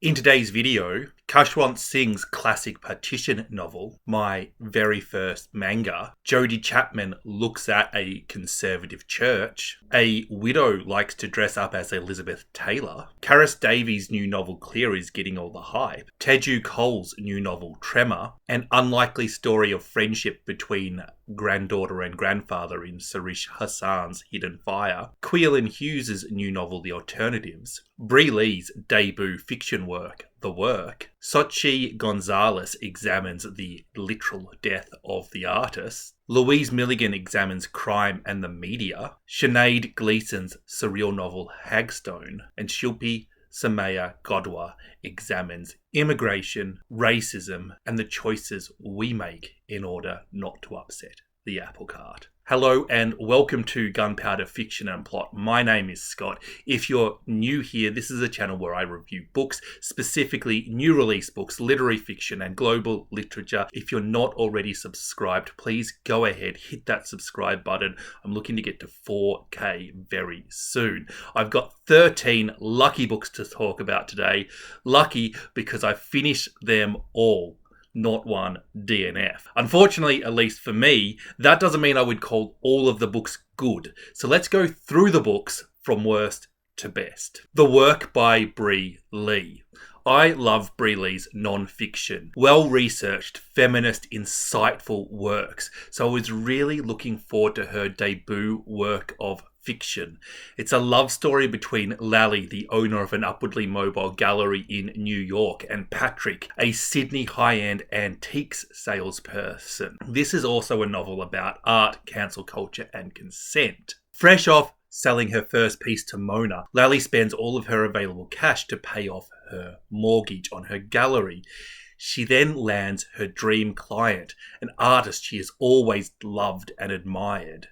In today's video, Khushwant Singh's classic partition novel, my very first manga, Jodie Chapman looks at a conservative church, a widow likes to dress up as Elizabeth Taylor, Carys Davies' new novel Clear is getting all the hype, Teju Cole's new novel Tremor, an unlikely story of friendship between granddaughter and grandfather in Sairish Hussain's Hidden Fire, Caoilinn Hughes' new novel The Alternatives, Bri Lee's debut fiction work, The Work, Xochitl Gonzalez examines the literal death of the artist, Louise Milligan examines crime and the media, Sinead Gleeson's surreal novel Hagstone, and Shilpi Somaya Gowda examines immigration, racism, and the choices we make in order not to upset the apple cart. Hello and welcome to Gunpowder Fiction and Plot. My name is Scott. If you're new here, this is a channel where I review books, specifically new release books, literary fiction and global literature. If you're not already subscribed, please go ahead, hit that subscribe button. I'm looking to get to 4K very soon. I've got 13 lucky books to talk about today. Lucky because I finished them all. Not one DNF. Unfortunately, at least for me, that doesn't mean I would call all of the books good. So let's go through the books from worst to best. The Work by Bri Lee. I love Bri Lee's non-fiction, well-researched, feminist, insightful works. So I was really looking forward to her debut work of fiction. It's a love story between Lally, the owner of an upwardly mobile gallery in New York, and Patrick, a Sydney high-end antiques salesperson. This is also a novel about art, cancel culture, and consent. Fresh off selling her first piece to Mona, Lally spends all of her available cash to pay off her mortgage on her gallery. She then lands her dream client, an artist she has always loved and admired.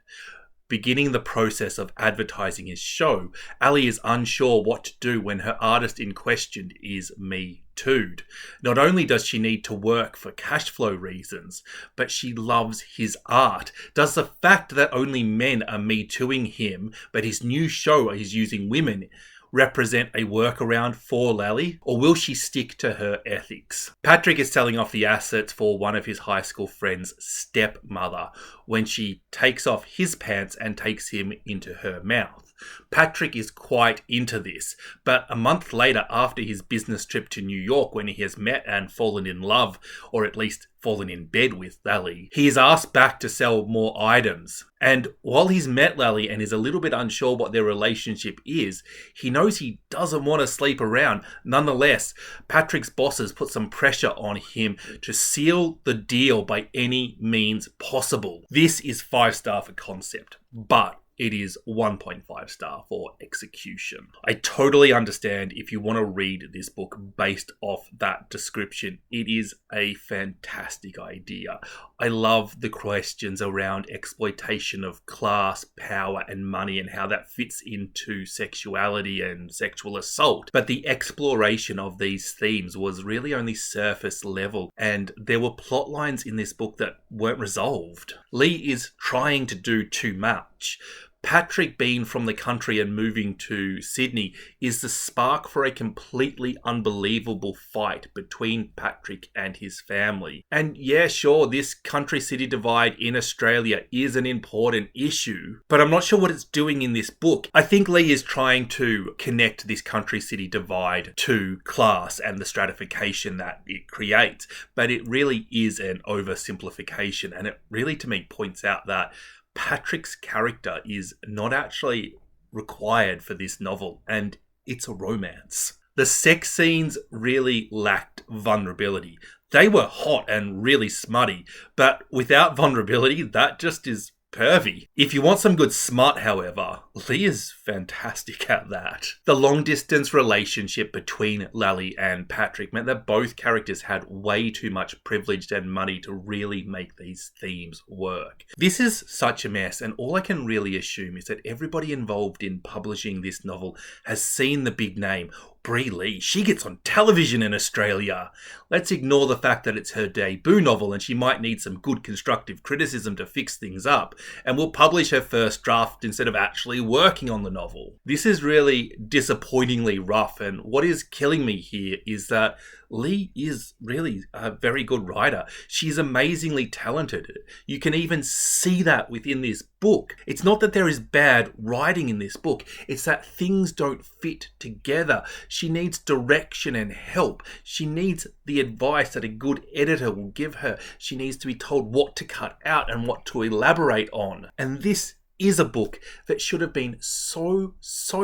Beginning the process of advertising his show, Ali is unsure what to do when her artist in question is Me Too'd. Not only does she need to work for cash flow reasons, but she loves his art. Does the fact that only men are Me Too'ing him, but his new show is using women, represent a workaround for Lally, or will she stick to her ethics? Patrick is selling off the assets for one of his high school friends' stepmother when she takes off his pants and takes him into her mouth. Patrick is quite into this, but a month later, after his business trip to New York, when he has met and fallen in love, or at least fallen in bed with Lally, he is asked back to sell more items. And while he's met Lally and is a little bit unsure what their relationship is, he knows he doesn't want to sleep around. Nonetheless, Patrick's bosses put some pressure on him to seal the deal by any means possible. This is 5-star for concept, but it is 1.5 star for execution. I totally understand if you want to read this book based off that description. It is a fantastic idea. I love the questions around exploitation of class, power, and money and how that fits into sexuality and sexual assault. But the exploration of these themes was really only surface level, and there were plot lines in this book that weren't resolved. Lee is trying to do too much. Patrick being from the country and moving to Sydney is the spark for a completely unbelievable fight between Patrick and his family. And yeah, sure, this country-city divide in Australia is an important issue, but I'm not sure what it's doing in this book. I think Lee is trying to connect this country-city divide to class and the stratification that it creates, but it really is an oversimplification, and it really, to me, points out that Patrick's character is not actually required for this novel, and it's a romance. The sex scenes really lacked vulnerability. They were hot and really smutty, but without vulnerability, that just is pervy. If you want some good smut, however, Lee is fantastic at that. The long-distance relationship between Lally and Patrick meant that both characters had way too much privilege and money to really make these themes work. This is such a mess, and all I can really assume is that everybody involved in publishing this novel has seen the big name, Bri Lee, she gets on television in Australia. Let's ignore the fact that it's her debut novel and she might need some good constructive criticism to fix things up, and we'll publish her first draft instead of actually working on the novel. This is really disappointingly rough, and what is killing me here is that Lee is really a very good writer. She's amazingly talented. You can even see that within this book. It's not that there is bad writing in this book, it's that things don't fit together. She needs direction and help. She needs the advice that a good editor will give her. She needs to be told what to cut out and what to elaborate on. And this is a book that should have been so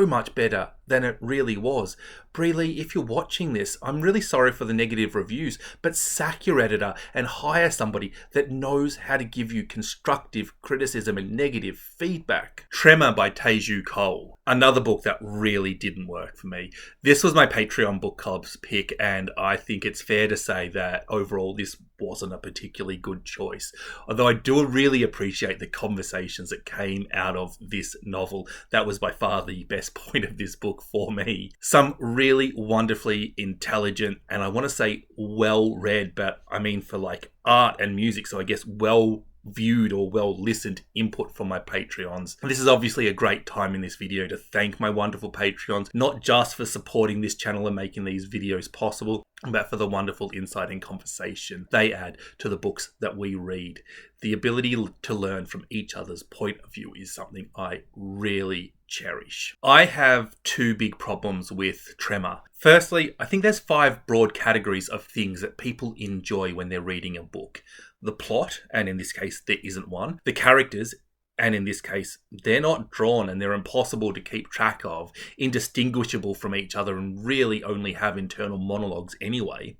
much better than it really was. Bri Lee, if you're watching this, I'm really sorry for the negative reviews, but sack your editor and hire somebody that knows how to give you constructive criticism and negative feedback. Tremor by Teju Cole. Another book that really didn't work for me. This was my Patreon book club's pick, and I think it's fair to say that overall this wasn't a particularly good choice. Although I do really appreciate the conversations that came out of this novel. That was by far the best point of this book for me. Some really wonderfully intelligent, and I want to say well read, but I mean for like art and music, so I guess well viewed or well listened input from my Patreons. This is obviously a great time in this video to thank my wonderful Patreons, not just for supporting this channel and making these videos possible, but for the wonderful insight and conversation they add to the books that we read. The ability to learn from each other's point of view is something I really cherish. I have two big problems with Tremor. Firstly, I think there's 5 broad categories of things that people enjoy when they're reading a book. The plot, and in this case there isn't one. The characters, and in this case they're not drawn and they're impossible to keep track of, indistinguishable from each other, and really only have internal monologues anyway.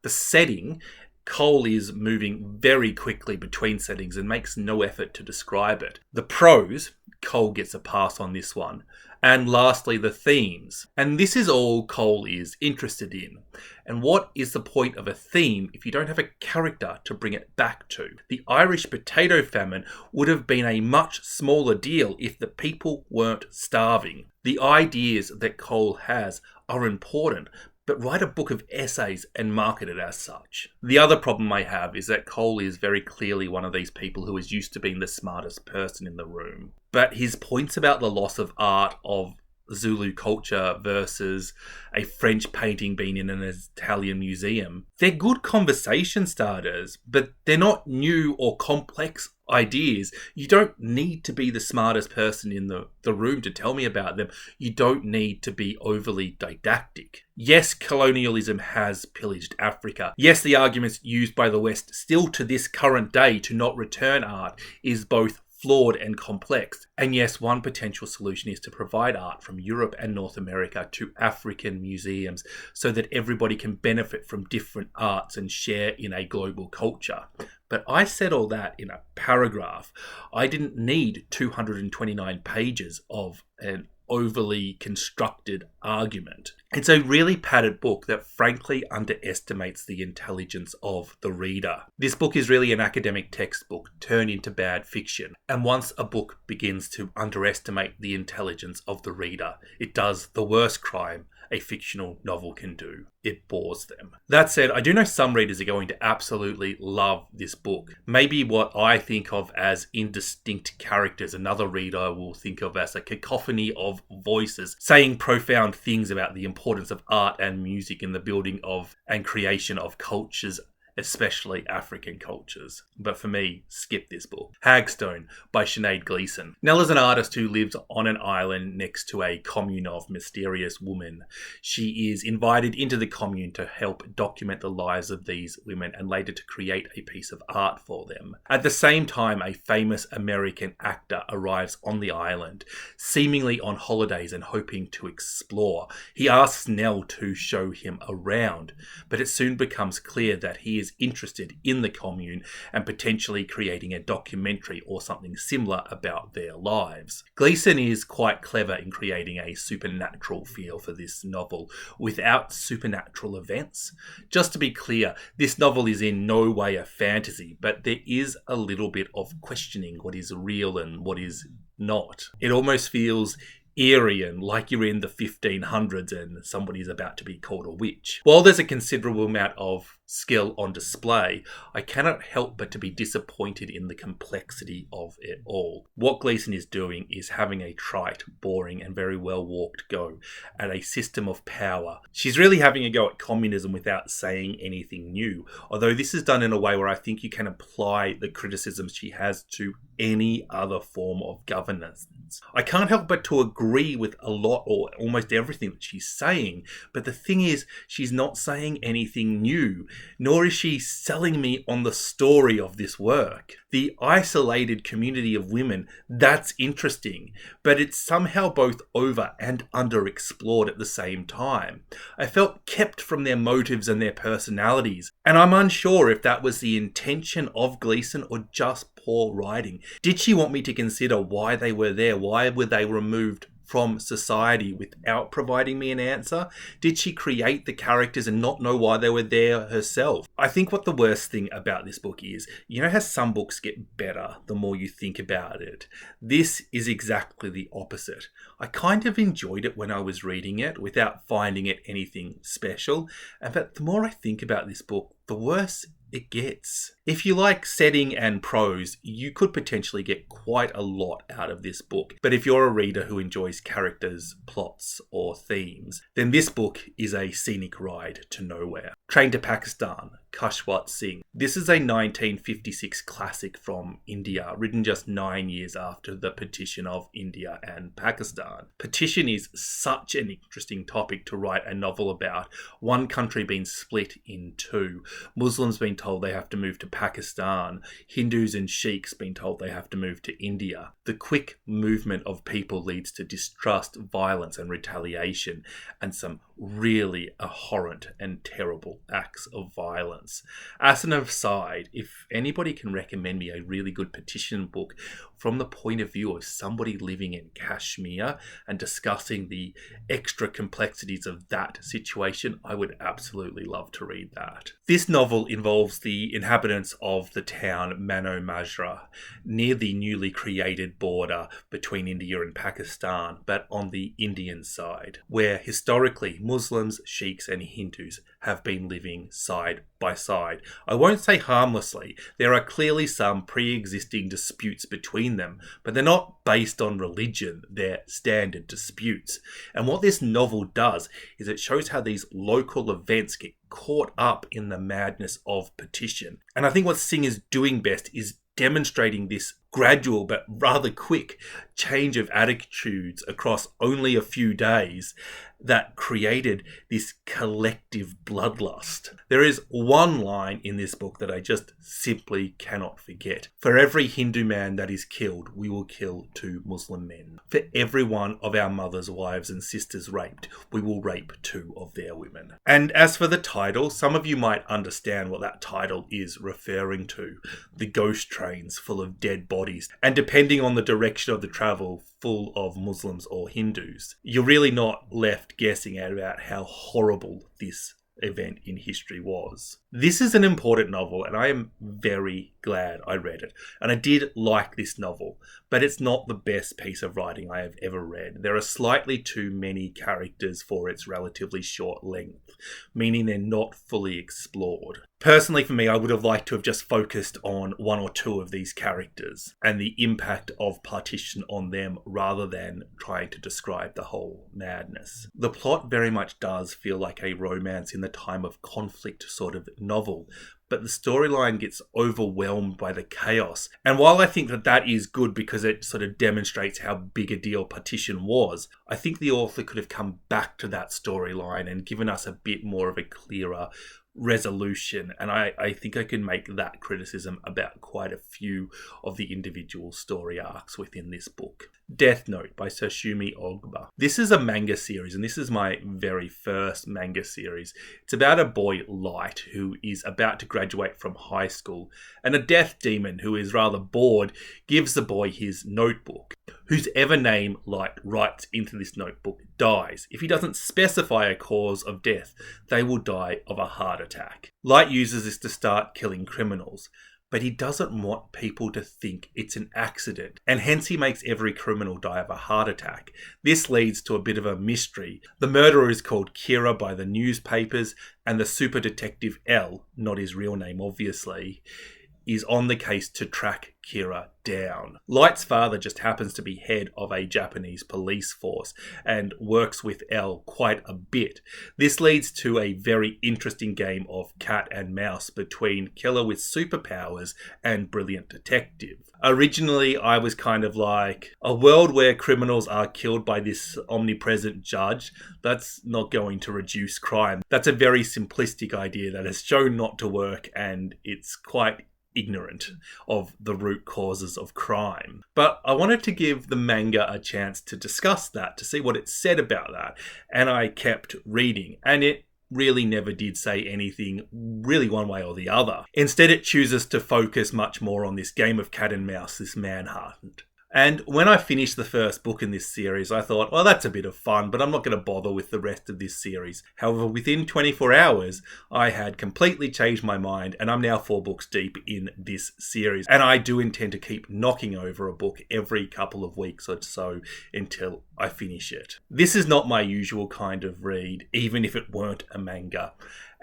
The setting, Cole is moving very quickly between settings and makes no effort to describe it. The prose, Cole gets a pass on this one. And lastly, the themes. And this is all Cole is interested in. And what is the point of a theme if you don't have a character to bring it back to? The Irish potato famine would have been a much smaller deal if the people weren't starving. The ideas that Cole has are important, but write a book of essays and market it as such. The other problem I have is that Cole is very clearly one of these people who is used to being the smartest person in the room. But his points about the loss of art of Zulu culture versus a French painting being in an Italian museum, they're good conversation starters, but they're not new or complex ideas. You don't need to be the smartest person in the room to tell me about them. You don't need to be overly didactic. Yes, colonialism has pillaged Africa. Yes, the arguments used by the West still to this current day to not return art is both flawed and complex. And yes, one potential solution is to provide art from Europe and North America to African museums so that everybody can benefit from different arts and share in a global culture. But I said all that in a paragraph. I didn't need 229 pages of an overly constructed argument. It's a really padded book that frankly underestimates the intelligence of the reader. This book is really an academic textbook turned into bad fiction. And once a book begins to underestimate the intelligence of the reader, it does the worst crime a fictional novel can do. It bores them. That said, I do know some readers are going to absolutely love this book. Maybe what I think of as indistinct characters, another reader will think of as a cacophony of voices saying profound things about the importance of art and music in the building of and creation of cultures, especially African cultures. But for me, skip this book. Hagstone by Sinead Gleeson. Nell is an artist who lives on an island next to a commune of mysterious women. She is invited into the commune to help document the lives of these women and later to create a piece of art for them. At the same time, a famous American actor arrives on the island, seemingly on holidays and hoping to explore. He asks Nell to show him around, but it soon becomes clear that he is interested in the commune and potentially creating a documentary or something similar about their lives. Gleeson is quite clever in creating a supernatural feel for this novel without supernatural events. Just to be clear, this novel is in no way a fantasy, but there is a little bit of questioning what is real and what is not. It almost feels eerie and like you're in the 1500s and somebody's about to be called a witch. While there's a considerable amount of skill on display, I cannot help but to be disappointed in the complexity of it all. What Gleeson is doing is having a trite, boring and very well walked go at a system of power. She's really having a go at communism without saying anything new, although this is done in a way where I think you can apply the criticisms she has to any other form of governance. I can't help but to agree with a lot or almost everything that she's saying, but the thing is, she's not saying anything new, nor is she selling me on the story of this work. The isolated community of women, that's interesting, but it's somehow both over and underexplored at the same time. I felt kept from their motives and their personalities, and I'm unsure if that was the intention of Gleeson or just poor writing. Did she want me to consider why they were there? Why were they removed from society without providing me an answer? Did she create the characters and not know why they were there herself? I think what the worst thing about this book is, you know how some books get better the more you think about it? This is exactly the opposite. I kind of enjoyed it when I was reading it without finding it anything special, but the more I think about this book, the worse it gets. If you like setting and prose, you could potentially get quite a lot out of this book. But if you're a reader who enjoys characters, plots, or themes, then this book is a scenic ride to nowhere. Train to Pakistan, Khushwant Singh. This is a 1956 classic from India, written just 9 years after the partition of India and Pakistan. Partition is such an interesting topic to write a novel about. One country being split in two. Muslims being told they have to move to Pakistan. Hindus and Sheikhs being told they have to move to India. The quick movement of people leads to distrust, violence and retaliation, and some really abhorrent and terrible acts of violence. As an aside, if anybody can recommend me a really good petition book from the point of view of somebody living in Kashmir and discussing the extra complexities of that situation, I would absolutely love to read that. This novel involves the inhabitants of the town Mano Majra, near the newly created border between India and Pakistan, but on the Indian side, where historically Muslims, Sheikhs and Hindus have been living side by side. I won't say harmlessly. There are clearly some pre-existing disputes between them, but they're not based on religion. They're standard disputes. And what this novel does is it shows how these local events get caught up in the madness of partition. And I think what Singh is doing best is demonstrating this gradual but rather quick change of attitudes across only a few days that created this collective bloodlust. There is one line in this book that I just simply cannot forget. For every Hindu man that is killed, we will kill 2 Muslim men. For every one of our mothers, wives and sisters raped, we will rape 2 of their women. And as for the title, some of you might understand what that title is referring to. The ghost trains full of dead bodies, and depending on the direction of the travel, full of Muslims or Hindus. You're really not left guessing about how horrible this event in history was. This is an important novel and I am very glad I read it. And I did like this novel, but it's not the best piece of writing I have ever read. There are slightly too many characters for its relatively short length, meaning they're not fully explored. Personally, for me, I would have liked to have just focused on 1 or 2 of these characters and the impact of partition on them rather than trying to describe the whole madness. The plot very much does feel like a romance in the time of conflict sort of novel, but the storyline gets overwhelmed by the chaos. And while I think that that is good because it sort of demonstrates how big a deal partition was, I think the author could have come back to that storyline and given us a bit more of a clearer resolution, and I think I can make that criticism about quite a few of the individual story arcs within this book. Death Note by Tsugumi Ohba. This is a manga series, and this is my very first manga series. It's about a boy, Light, who is about to graduate from high school, and a death demon who is rather bored gives the boy his notebook. Whosever name Light writes into this notebook dies. If he doesn't specify a cause of death, they will die of a heart attack. Light uses this to start killing criminals. but he doesn't want people to think it's an accident, and hence he makes every criminal die of a heart attack. This leads to a bit of a mystery. The murderer is called Kira by the newspapers, and the super detective L, not his real name obviously, is on the case to track Kira down. Light's father just happens to be head of a Japanese police force and works with L quite a bit. This leads to a very interesting game of cat and mouse between killer with superpowers and brilliant detective. Originally, I was kind of like, a world where criminals are killed by this omnipresent judge, that's not going to reduce crime. That's a very simplistic idea that has shown not to work, and it's quite ignorant of the root causes of crime. But I wanted to give the manga a chance to discuss that, to see what it said about that. And I kept reading, and it really never did say anything really one way or the other. Instead, it chooses to focus much more on this game of cat and mouse, this manhunt. And when I finished the first book in this series, I thought, well, that's a bit of fun, but I'm not going to bother with the rest of this series. However, within 24 hours, I had completely changed my mind, and I'm now 4 books deep in this series. And I do intend to keep knocking over a book every couple of weeks or so until I finish it. This is not my usual kind of read, even if it weren't a manga.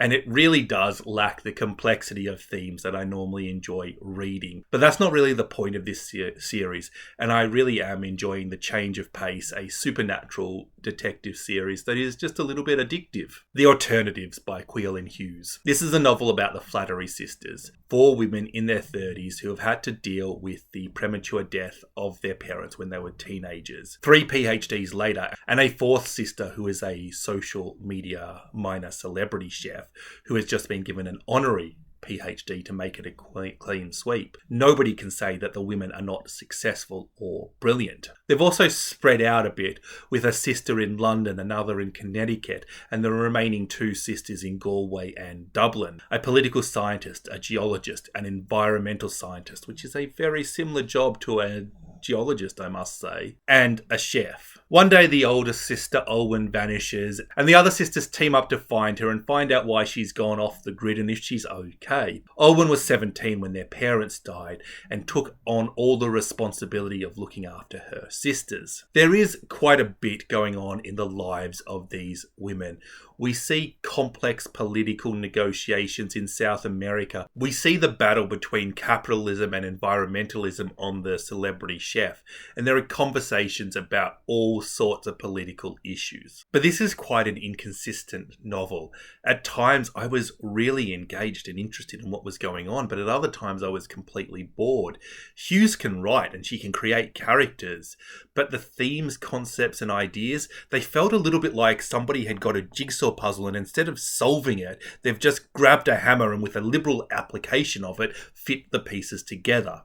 And it really does lack the complexity of themes that I normally enjoy reading. But that's not really the point of this series, and I really am enjoying the change of pace, a supernatural detective series that is just a little bit addictive. The Alternatives by Caoilinn Hughes. This is a novel about the Flattery sisters, 4 women in their 30s who have had to deal with the premature death of their parents when they were teenagers. 3 PhDs later, and a 4th sister who is a social media minor celebrity chef who has just been given an honorary PhD to make it a clean sweep. Nobody can say that the women are not successful or brilliant. They've also spread out a bit, with a sister in London, another in Connecticut, and the remaining 2 sisters in Galway and Dublin. A political scientist, a geologist, an environmental scientist, which is a very similar job to a geologist, I must say, and a chef. One day, the oldest sister, Olwen, vanishes, and the other sisters team up to find her and find out why she's gone off the grid and if she's okay. Olwen was 17 when their parents died and took on all the responsibility of looking after her sisters. There is quite a bit going on in the lives of these women. We see complex political negotiations in South America. We see the battle between capitalism and environmentalism on the Celebrity Chef, and there are conversations about all sorts of political issues. But this is quite an inconsistent novel. At times, I was really engaged and interested in what was going on, but at other times, I was completely bored. Hughes can write and she can create characters, but the themes, concepts, and ideas, they felt a little bit like somebody had got a jigsaw puzzle, and instead of solving it, they've just grabbed a hammer and with a liberal application of it, fit the pieces together.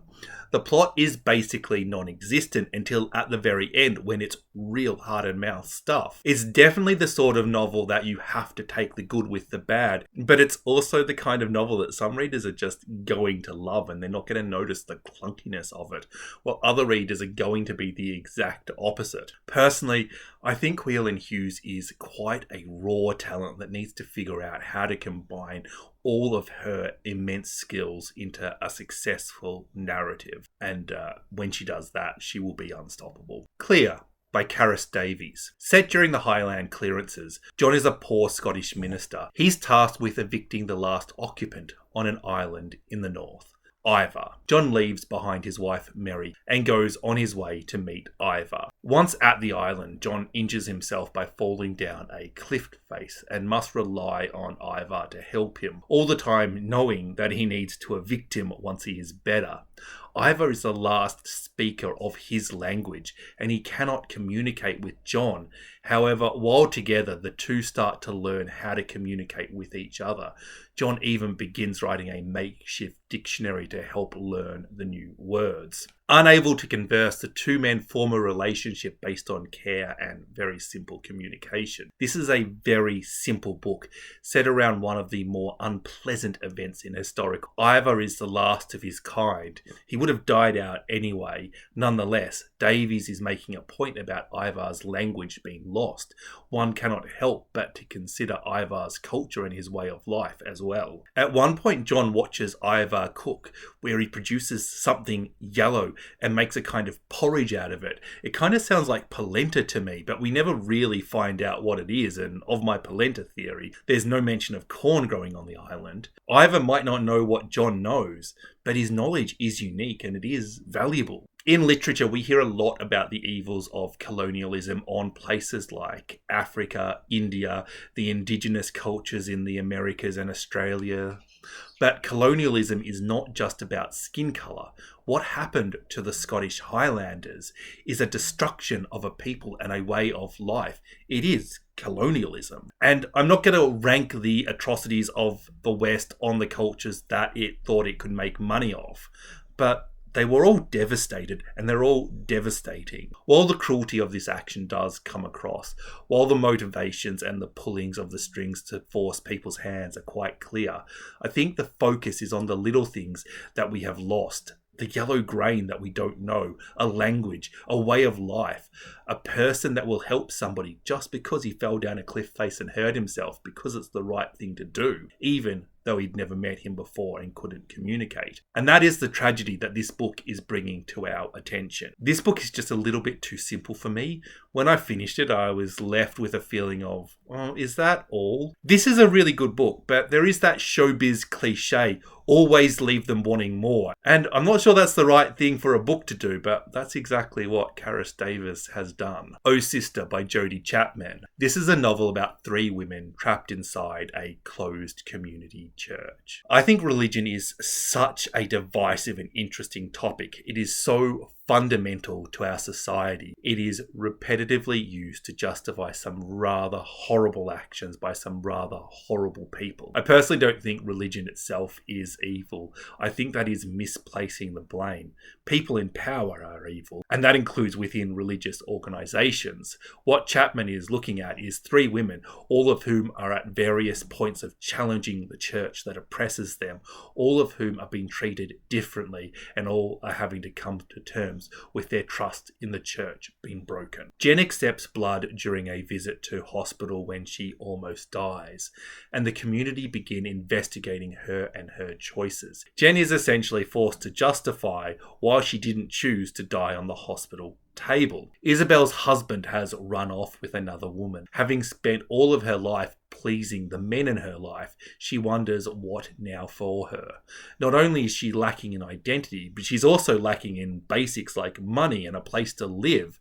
The plot is basically non-existent until at the very end, when it's real heart and mouth stuff. It's definitely the sort of novel that you have to take the good with the bad, but it's also the kind of novel that some readers are just going to love and they're not going to notice the clunkiness of it, while other readers are going to be the exact opposite. Personally, I think Caoilinn Hughes is quite a raw talent that needs to figure out how to combine all of her immense skills into a successful narrative. And when she does that, she will be unstoppable. Clear by Carys Davies. Set during the Highland clearances, John is a poor Scottish minister. He's tasked with evicting the last occupant on an island in the north, Ivor. John leaves behind his wife Mary and goes on his way to meet Ivor. Once at the island, John injures himself by falling down a cliff face and must rely on Ivor to help him, all the time knowing that he needs to evict him once he is better. Ivor is the last speaker of his language and he cannot communicate with John. However, while together, the two start to learn how to communicate with each other. John even begins writing a makeshift dictionary to help learn the new words. Unable to converse, the two men form a relationship based on care and very simple communication. This is a very simple book set around one of the more unpleasant events in historical. Ivar is the last of his kind. He would have died out anyway. Nonetheless, Davies is making a point about Ivar's language being lost. One cannot help but to consider Ivar's culture and his way of life as well. At one point, John watches Ivar cook, where he produces something yellow and makes a kind of porridge out of it. It kind of sounds like polenta to me, but we never really find out what it is, and of my polenta theory, there's no mention of corn growing on the island. Ivar might not know what John knows, but his knowledge is unique and it is valuable. In literature, we hear a lot about the evils of colonialism on places like Africa, India, the indigenous cultures in the Americas and Australia. But colonialism is not just about skin colour. What happened to the Scottish Highlanders is a destruction of a people and a way of life. It is colonialism. And I'm not going to rank the atrocities of the West on the cultures that it thought it could make money off, but they were all devastated, and they're all devastating. While the cruelty of this action does come across, while the motivations and the pullings of the strings to force people's hands are quite clear, I think the focus is on the little things that we have lost. The yellow grain that we don't know, a language, a way of life, a person that will help somebody just because he fell down a cliff face and hurt himself because it's the right thing to do, even though he'd never met him before and couldn't communicate. And that is the tragedy that this book is bringing to our attention. This book is just a little bit too simple for me. When I finished it, I was left with a feeling of, oh, is that all? This is a really good book, but there is that showbiz cliche, always leave them wanting more. And I'm not sure that's the right thing for a book to do, but that's exactly what Carys Davies has done. Oh Sister by Jodie Chapman. This is a novel about three women trapped inside a closed community church. I think religion is such a divisive and interesting topic. It is so fundamental to our society. It is repetitively used to justify some rather horrible actions by some rather horrible people. I personally don't think religion itself is evil. I think that is misplacing the blame. People in power are evil, and that includes within religious organisations. What Chapman is looking at is three women, all of whom are at various points of challenging the church that oppresses them, all of whom are being treated differently, and all are having to come to terms with their trust in the church being broken. Jen accepts blood during a visit to hospital when she almost dies, and the community begin investigating her and her choices. Jen is essentially forced to justify why she didn't choose to die on the hospital table. Isabel's husband has run off with another woman. Having spent all of her life pleasing the men in her life, she wonders what now for her. Not only is she lacking in identity, but she's also lacking in basics like money and a place to live.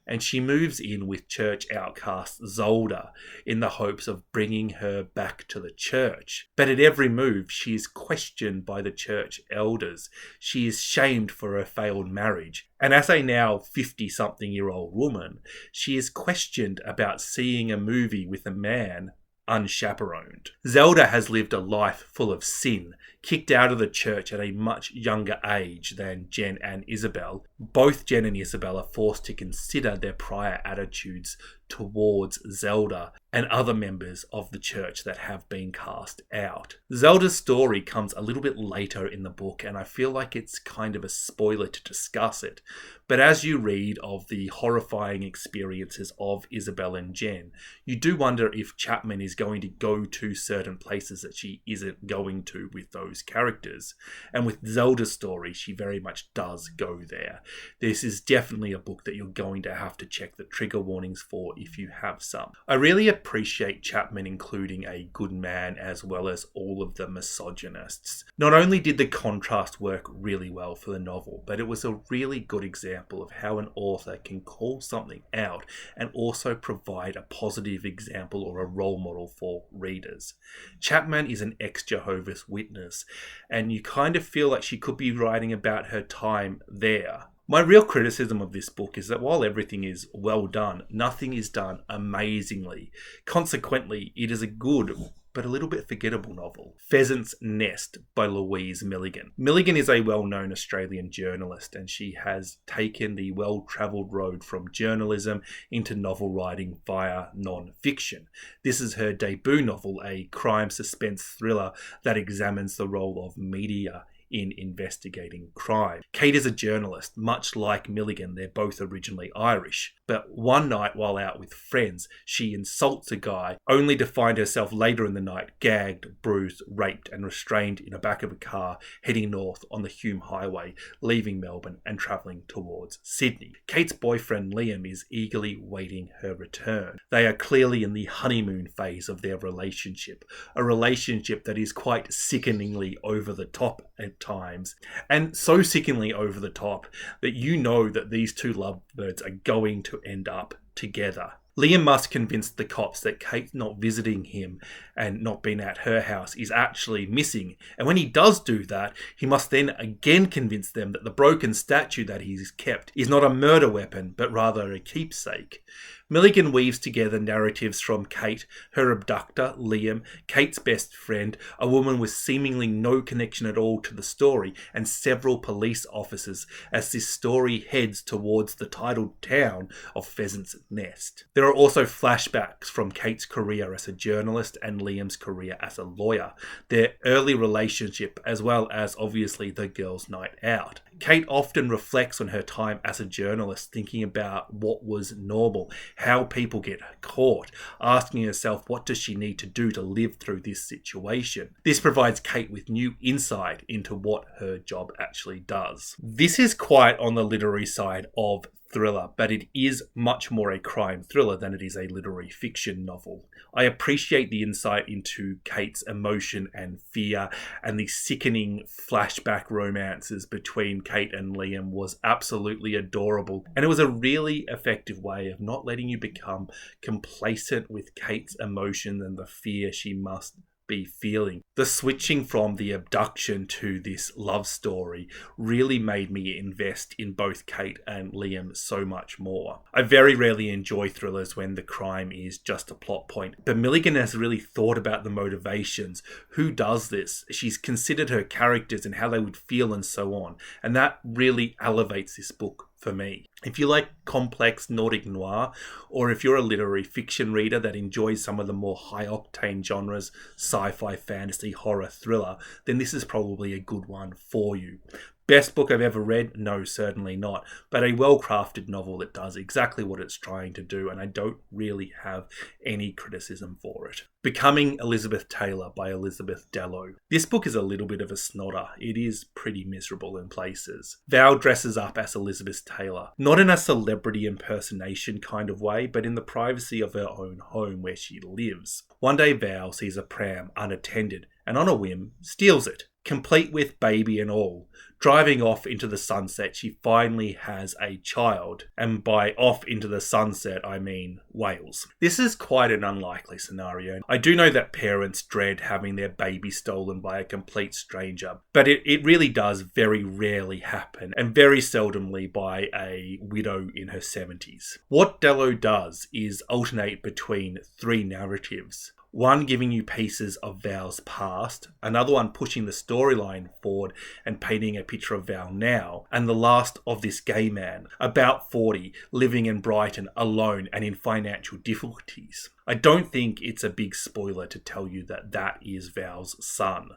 And she moves in with church outcast Zolda in the hopes of bringing her back to the church. But at every move, she is questioned by the church elders. She is shamed for her failed marriage. And as a now 50-something-year-old woman, she is questioned about seeing a movie with a man unchaperoned. Zelda has lived a life full of sin, kicked out of the church at a much younger age than Jen and Isabel. Both Jen and Isabel are forced to consider their prior attitudes towards Zelda and other members of the church that have been cast out. Zelda's story comes a little bit later in the book, and I feel like it's kind of a spoiler to discuss it. But as you read of the horrifying experiences of Isabel and Jen, you do wonder if Chapman is going to go to certain places that she isn't going to with those characters. And with Zelda's story, she very much does go there. This is definitely a book that you're going to have to check the trigger warnings for if you have some. I really appreciate Chapman including a good man as well as all of the misogynists. Not only did the contrast work really well for the novel, but it was a really good example of how an author can call something out and also provide a positive example or a role model for readers. Chapman is an ex-Jehovah's Witness, and you kind of feel like she could be writing about her time there. My real criticism of this book is that while everything is well done, nothing is done amazingly. Consequently, it is a good but a little bit forgettable novel, Pheasants' Nest by Louise Milligan. Milligan is a well-known Australian journalist, and she has taken the well-travelled road from journalism into novel writing via non-fiction. This is her debut novel, a crime suspense thriller that examines the role of media in investigating crime. Kate is a journalist, much like Milligan. They're both originally Irish. But one night while out with friends, she insults a guy, only to find herself later in the night gagged, bruised, raped and restrained in the back of a car heading north on the Hume Highway, leaving Melbourne and travelling towards Sydney. Kate's boyfriend Liam is eagerly waiting her return. They are clearly in the honeymoon phase of their relationship, a relationship that is quite sickeningly over the top at times, and so sickeningly over the top that you know that these two lovebirds are going to end up together. Liam must convince the cops that Kate not visiting him and not being at her house is actually missing. And when he does do that, he must then again convince them that the broken statue that he's kept is not a murder weapon, but rather a keepsake. Milligan weaves together narratives from Kate, her abductor, Liam, Kate's best friend, a woman with seemingly no connection at all to the story, and several police officers as this story heads towards the titled town of Pheasants' Nest. There are also flashbacks from Kate's career as a journalist and Liam's career as a lawyer, their early relationship, as well as obviously the girls' night out. Kate often reflects on her time as a journalist, thinking about what was normal, how people get caught, asking herself what does she need to do to live through this situation. This provides Kate with new insight into what her job actually does. This is quite on the literary side of thriller, but it is much more a crime thriller than it is a literary fiction novel. I appreciate the insight into Kate's emotion and fear, and the sickening flashback romances between Kate and Liam was absolutely adorable, and it was a really effective way of not letting you become complacent with Kate's emotion and the fear she must be feeling. The switching from the abduction to this love story really made me invest in both Kate and Liam so much more. I very rarely enjoy thrillers when the crime is just a plot point, but Milligan has really thought about the motivations. Who does this? She's considered her characters and how they would feel and so on, and that really elevates this book for me. If you like complex Nordic noir, or if you're a literary fiction reader that enjoys some of the more high-octane genres, sci-fi, fantasy, horror, thriller, then this is probably a good one for you. Best book I've ever read? No, certainly not. But a well-crafted novel that does exactly what it's trying to do, and I don't really have any criticism for it. Becoming Elizabeth Taylor by Elizabeth Delo. This book is a little bit of a snodder. It is pretty miserable in places. Val dresses up as Elizabeth Taylor, not in a celebrity impersonation kind of way, but in the privacy of her own home where she lives. One day Val sees a pram unattended and on a whim steals it, complete with baby and all. Driving off into the sunset, she finally has a child. And by off into the sunset, I mean Wales. This is quite an unlikely scenario. I do know that parents dread having their baby stolen by a complete stranger, but it really does very rarely happen, and very seldomly by a widow in her 70s. What Delo does is alternate between three narratives. One giving you pieces of Val's past, another one pushing the storyline forward and painting a picture of Val now, and the last of this gay man, about 40, living in Brighton alone and in financial difficulties. I don't think it's a big spoiler to tell you that that is Val's son.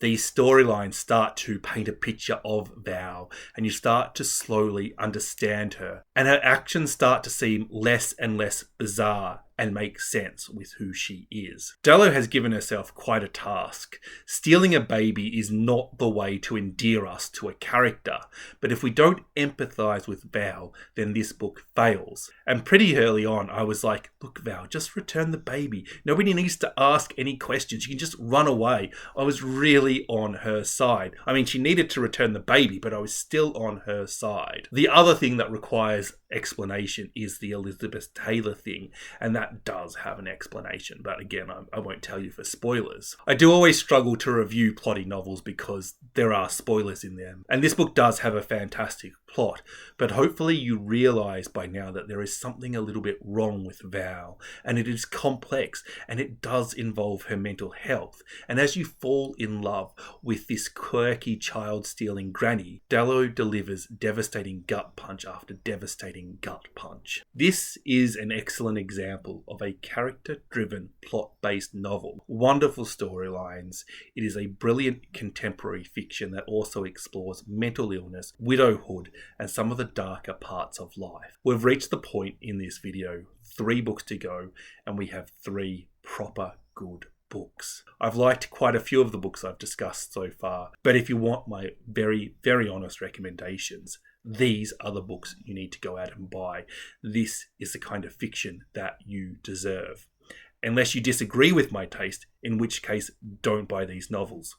These storylines start to paint a picture of Val, and you start to slowly understand her, and her actions start to seem less and less bizarre and make sense with who she is. Delo has given herself quite a task. Stealing a baby is not the way to endear us to a character, but if we don't empathise with Val, then this book fails. And pretty early on, I was like, look Val, just return the baby. Nobody needs to ask any questions. You can just run away. I was really on her side. I mean, she needed to return the baby, but I was still on her side. The other thing that requires explanation is the Elizabeth Taylor thing, and that does have an explanation, but again, I won't tell you for spoilers. I do always struggle to review plotty novels because there are spoilers in them. And this book does have a fantastic plot, but hopefully you realise by now that there is something a little bit wrong with Val, and it is complex, and it does involve her mental health. And as you fall in love with this quirky child-stealing granny, Delo delivers devastating gut punch after devastating gut punch. This is an excellent example of a character-driven, plot-based novel. Wonderful storylines. It is a brilliant contemporary fiction that also explores mental illness, widowhood, and some of the darker parts of life. We've reached the point in this video, 3 books to go, and we have 3 proper good books. I've liked quite a few of the books I've discussed so far, but if you want my very, very honest recommendations, these are the books you need to go out and buy. This is the kind of fiction that you deserve. Unless you disagree with my taste, in which case don't buy these novels.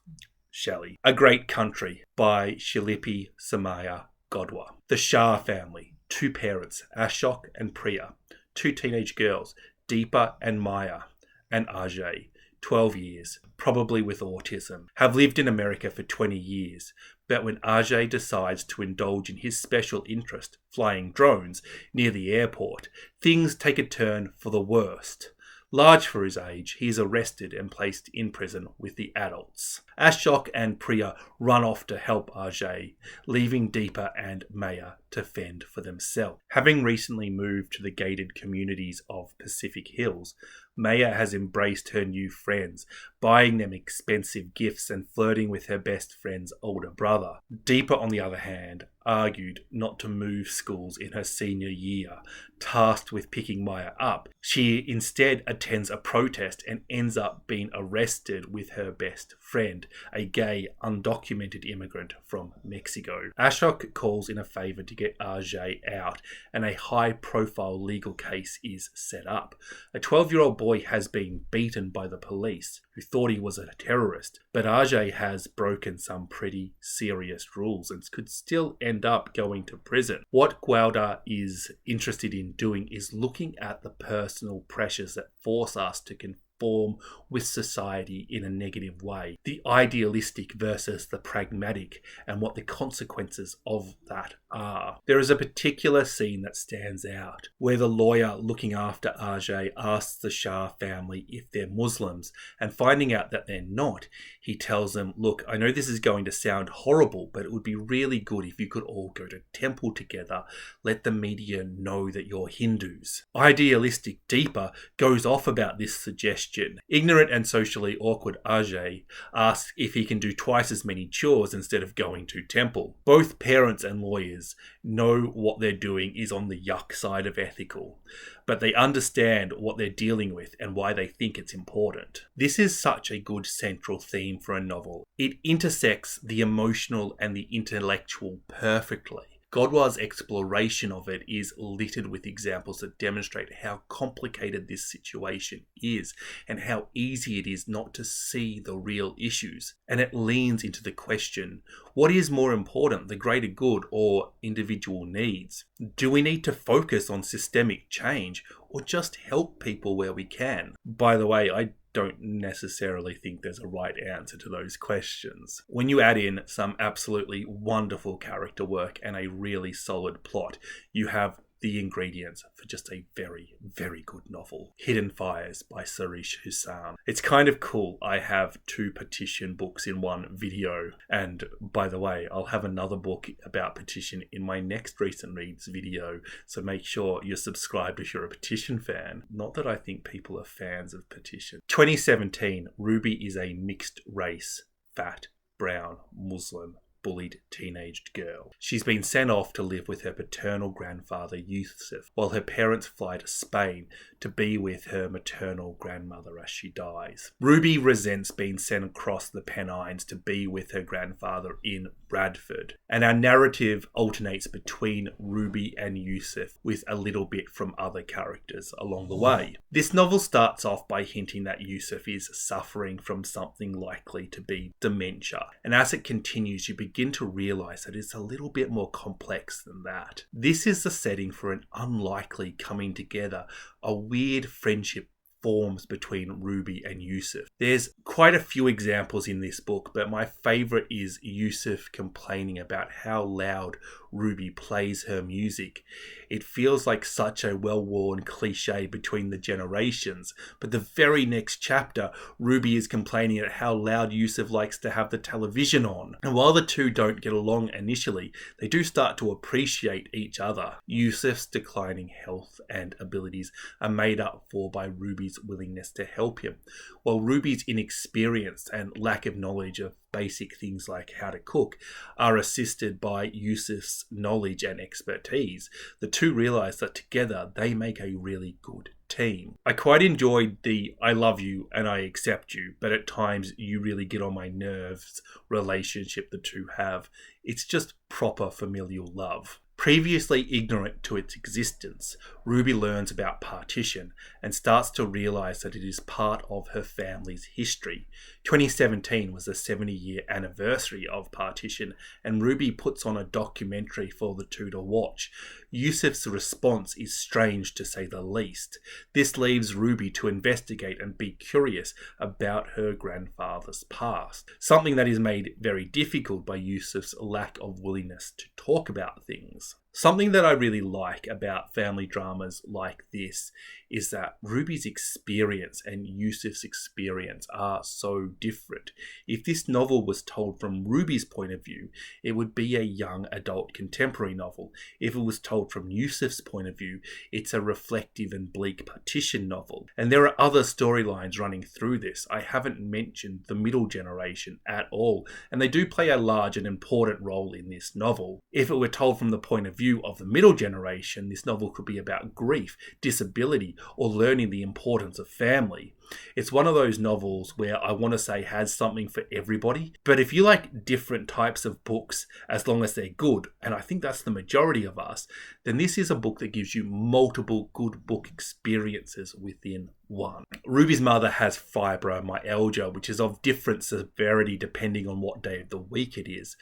Shelley. A Great Country by Shilpi, Somaya, Gowda. The Shah family, 2 parents, Ashok and Priya, 2 teenage girls, Deepa and Maya, and Ajay, 12 years, probably with autism, have lived in America for 20 years, but when Ajay decides to indulge in his special interest, flying drones, near the airport, things take a turn for the worst. Large for his age, he is arrested and placed in prison with the adults. Ashok and Priya run off to help Ajay, leaving Deepa and Maya to fend for themselves. Having recently moved to the gated communities of Pacific Hills, Maya has embraced her new friends, buying them expensive gifts and flirting with her best friend's older brother. Deepa, on the other hand, argued not to move schools in her senior year, tasked with picking Maya up. She instead attends a protest and ends up being arrested with her best friend, a gay, undocumented immigrant from Mexico. Ashok calls in a favour to get Ajay out, and a high-profile legal case is set up. A 12-year-old boy has been beaten by the police, who thought he was a terrorist, but Ajay has broken some pretty serious rules and could still end up going to prison. What Gowda is interested in doing is looking at the personal pressures that force us to conform with society in a negative way, the idealistic versus the pragmatic, and what the consequences of that are. There is a particular scene that stands out where the lawyer looking after Ajay asks the Shah family if they're Muslims, and finding out that they're not, he tells them, look, I know this is going to sound horrible, but it would be really good if you could all go to temple together. Let the media know that you're Hindus. Idealistic Deepa goes off about this suggestion. Ignorant and socially awkward Ajay asks if he can do twice as many chores instead of going to temple. Both parents and lawyers know what they're doing is on the yuck side of ethical, but they understand what they're dealing with and why they think it's important. This is such a good central theme for a novel. It intersects the emotional and the intellectual perfectly. Gowda's exploration of it is littered with examples that demonstrate how complicated this situation is and how easy it is not to see the real issues. And it leans into the question, what is more important, the greater good or individual needs? Do we need to focus on systemic change or just help people where we can? By the way, I don't necessarily think there's a right answer to those questions. When you add in some absolutely wonderful character work and a really solid plot, you have the ingredients for just a very, very good novel. Hidden Fires by Sairish Hussain. It's kind of cool. I have 2 petition books in one video. And by the way, I'll have another book about petition in my next recent reads video. So make sure you're subscribed if you're a petition fan. Not that I think people are fans of petition. 2017, Ruby is a mixed race, fat, brown, Muslim, bullied teenaged girl. She's been sent off to live with her paternal grandfather Yusuf, while her parents fly to Spain to be with her maternal grandmother as she dies. Ruby resents being sent across the Pennines to be with her grandfather in Bradford, and our narrative alternates between Ruby and Yusuf with a little bit from other characters along the way. This novel starts off by hinting that Yusuf is suffering from something likely to be dementia, and as it continues you begin to realise that it's a little bit more complex than that. This is the setting for an unlikely coming together, a weird friendship forms between Ruby and Yusuf. There's quite a few examples in this book, but my favourite is Yusuf complaining about how loud Ruby plays her music. It feels like such a well-worn cliche between the generations, but the very next chapter, Ruby is complaining at how loud Yusuf likes to have the television on. And while the two don't get along initially, they do start to appreciate each other. Yusuf's declining health and abilities are made up for by Ruby's willingness to help him, while Ruby's inexperience and lack of knowledge of basic things like how to cook are assisted by Yusuf's knowledge and expertise. The two realise that together they make a really good team. I quite enjoyed the I love you and I accept you, but at times you really get on my nerves relationship the two have. It's just proper familial love. Previously ignorant to its existence, Ruby learns about partition and starts to realise that it is part of her family's history. 2017 was the 70-year anniversary of partition, and Ruby puts on a documentary for the two to watch. Yusuf's response is strange to say the least. This leaves Ruby to investigate and be curious about her grandfather's past, something that is made very difficult by Yusuf's lack of willingness to talk about things. Something that I really like about family dramas like this is that Ruby's experience and Yusuf's experience are so different. If this novel was told from Ruby's point of view, it would be a young adult contemporary novel. If it was told from Yusuf's point of view, it's a reflective and bleak partition novel. And there are other storylines running through this. I haven't mentioned the middle generation at all, and they do play a large and important role in this novel. If it were told from the point of view of the middle generation, this novel could be about grief, disability, or learning the importance of family. It's one of those novels where I want to say has something for everybody, but if you like different types of books, as long as they're good, and I think that's the majority of us, then this is a book that gives you multiple good book experiences within one. Ruby's mother has fibromyalgia, which is of different severity depending on what day of the week it is.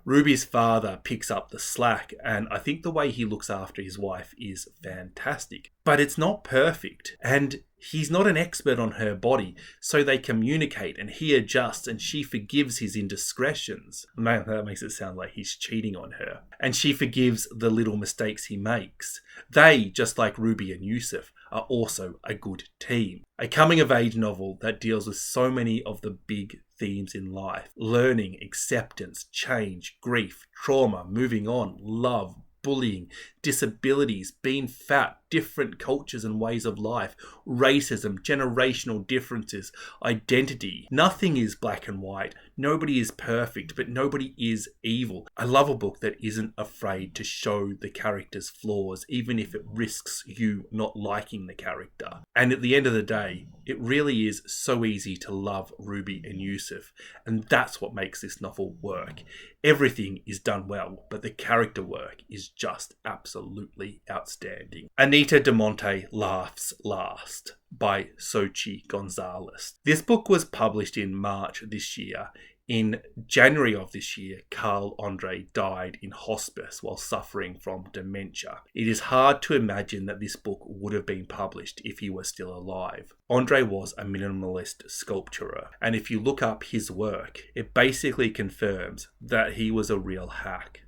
Ruby's father picks up the slack, and I think the way he looks after his wife is fantastic. But it's not perfect, and he's not an expert on her body, so they communicate and he adjusts and she forgives his indiscretions. Man, that makes it sound like he's cheating on her. And she forgives the little mistakes he makes. They, just like Ruby and Yusuf, are also a good team. A coming-of-age novel that deals with so many of the big themes in life: learning, acceptance, change, grief, trauma, moving on, love, bullying, disabilities, being fat, different cultures and ways of life, racism, generational differences, identity. Nothing is black and white. Nobody is perfect, but nobody is evil. I love a book that isn't afraid to show the character's flaws, even if it risks you not liking the character. And at the end of the day, it really is so easy to love Ruby and Yusuf, and that's what makes this novel work. Everything is done well, but the character work is just absolutely outstanding. Anita de Monte Laughs Last by Xochitl Gonzalez. This book was published in March this year. In January of this year, Carl Andre died in hospice while suffering from dementia. It is hard to imagine that this book would have been published if he was still alive. Andre was a minimalist sculptor, and if you look up his work, it basically confirms that he was a real hack.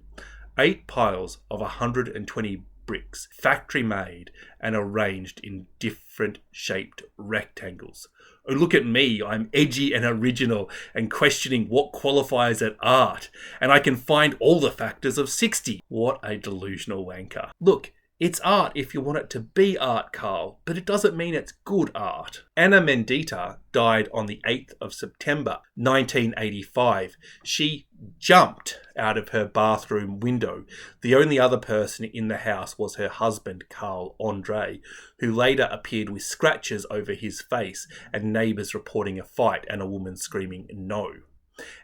8 piles of 120 bricks, factory made and arranged in different shaped rectangles. Oh, look at me, I'm edgy and original and questioning what qualifies as art, and I can find all the factors of 60. What a delusional wanker. Look, it's art if you want it to be art, Carl, but it doesn't mean it's good art. Ana Mendieta died on the 8th of September 1985. She jumped out of her bathroom window. The only other person in the house was her husband, Carl Andre, who later appeared with scratches over his face and neighbours reporting a fight and a woman screaming no.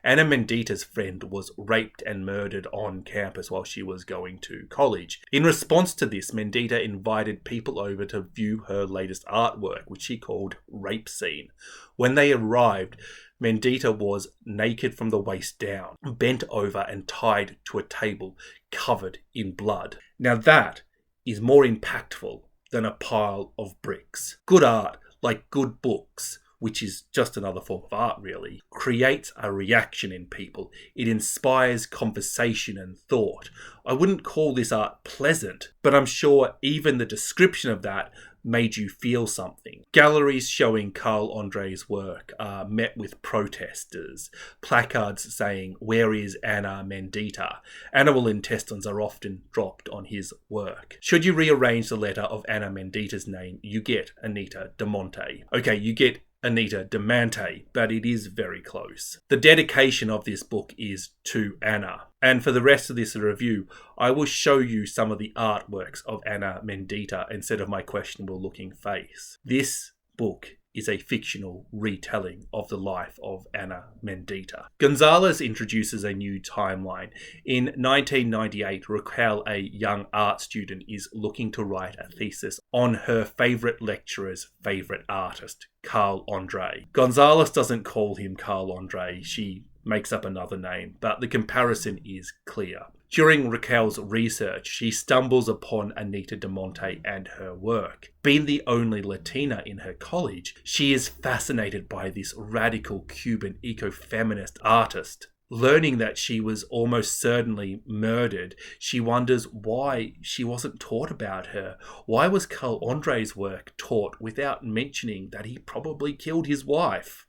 Ana Mendieta's friend was raped and murdered on campus while she was going to college. In response to this, Mendieta invited people over to view her latest artwork, which she called Rape Scene. When they arrived, Mendieta was naked from the waist down, bent over and tied to a table covered in blood. Now that is more impactful than a pile of bricks. Good art like good books, which is just another form of art really, creates a reaction in people. It inspires conversation and thought. I wouldn't call this art pleasant, but I'm sure even the description of that made you feel something. Galleries showing Carl Andre's work are met with protesters, placards saying, "Where is Ana Mendita?" Animal intestines are often dropped on his work. Should you rearrange the letter of Ana Mendita's name, you get Anita de Monte. Okay, you get Anita de Mante, but it is very close. The dedication of this book is to Ana. And for the rest of this review, I will show you some of the artworks of Ana Mendita instead of my questionable looking face. This book is a fictional retelling of the life of Ana Mendita. Gonzalez introduces a new timeline. In 1998, Raquel, a young art student, is looking to write a thesis on her favourite lecturer's favourite artist, Carl Andre. Gonzalez doesn't call him Carl Andre, she makes up another name, but the comparison is clear. During Raquel's research, she stumbles upon Anita de Monte and her work. Being the only Latina in her college, she is fascinated by this radical Cuban ecofeminist artist. Learning that she was almost certainly murdered, she wonders why she wasn't taught about her. Why was Carl Andre's work taught without mentioning that he probably killed his wife?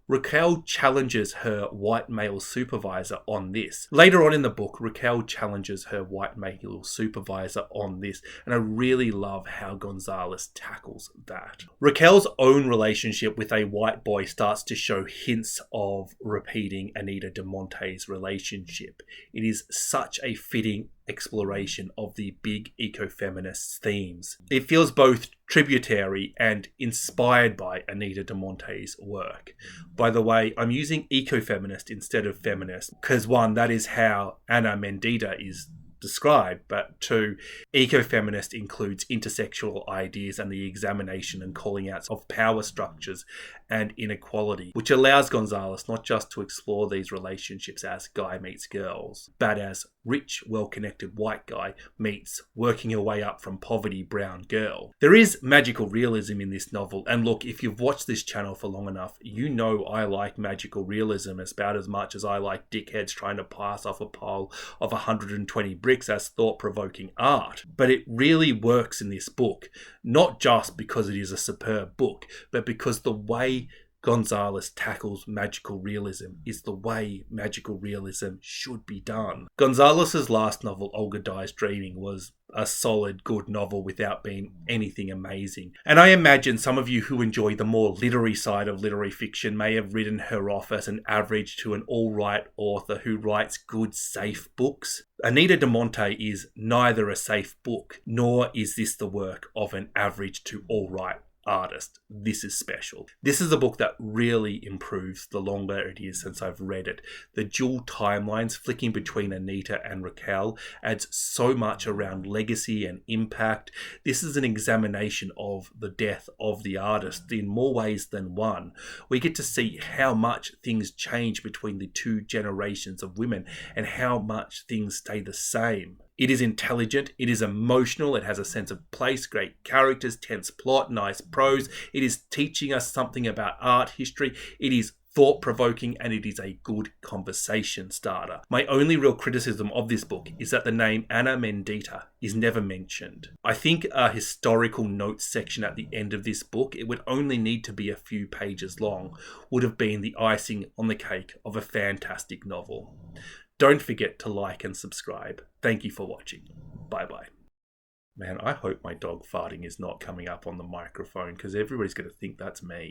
Raquel challenges her white male supervisor on this. Later on in the book, Raquel challenges her white male supervisor on this, and I really love how Gonzalez tackles that. Raquel's own relationship with a white boy starts to show hints of repeating Anita de Monte's relationship. It is such a fitting exploration of the big ecofeminist themes. It feels both tributary and inspired by Anita de Monte's work. By the way, I'm using ecofeminist instead of feminist because one, that is how Ana Mendita is described, but two, ecofeminist includes intersexual ideas and the examination and calling out of power structures and inequality, which allows Gonzalez not just to explore these relationships as guy meets girls, but as rich, well-connected white guy meets working her way up from poverty brown girl. There is magical realism in this novel, and look, if you've watched this channel for long enough, you know I like magical realism about as much as I like dickheads trying to pass off a pile of 120 bricks as thought-provoking art. But it really works in this book, not just because it is a superb book, but because the way Gonzalez tackles magical realism is the way magical realism should be done. Gonzalez's last novel, Olga Dies Dreaming, was a solid, good novel without being anything amazing. And I imagine some of you who enjoy the more literary side of literary fiction may have written her off as an average to an all-right author who writes good, safe books. Anita de Monte is neither a safe book, nor is this the work of an average to all-right artist. This is special. This is a book that really improves the longer it is since I've read it. The dual timelines flicking between Anita and Raquel adds so much around legacy and impact. This is an examination of the death of the artist in more ways than one. We get to see how much things change between the two generations of women and how much things stay the same. It is intelligent, it is emotional, it has a sense of place, great characters, tense plot, nice prose. It is teaching us something about art history. It is thought-provoking, and it is a good conversation starter. My only real criticism of this book is that the name Ana Mendita is never mentioned. I think a historical notes section at the end of this book, it would only need to be a few pages long, would have been the icing on the cake of a fantastic novel. Don't forget to like and subscribe. Thank you for watching. Bye-bye. Man, I hope my dog farting is not coming up on the microphone because everybody's going to think that's me.